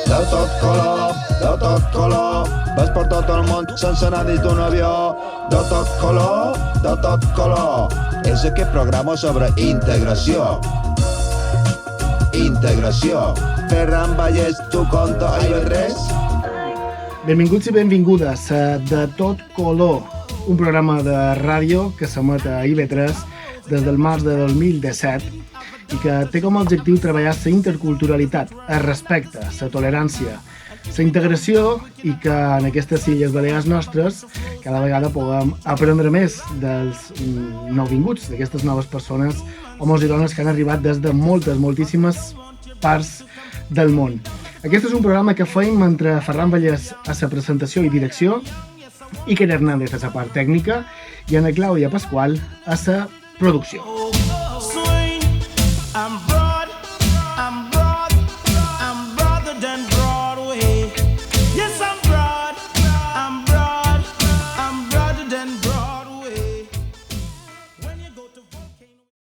de tot color, ves per tot el món sense anar dins d'un avió. De tot color, és aquest programa sobre integració. Integració. Ferran Vallès, tu conta a IB3. Benvinguts i benvingudes a De Tot Color, un programa de ràdio que s'emet a IB3 des del març de 2017 i que té com a objectiu treballar la interculturalitat, el respecte, la tolerància, la integració i que en aquestes illes balears nostres cada vegada puguem aprendre més dels nouvinguts, d'aquestes noves persones, homes i dones que han arribat des de moltíssimes parts del món. Aquest és un programa que feim entre Ferran Vallès a la presentació i direcció, Iker Hernández a la part tècnica i Ana Clàudia Pasqual a la producció.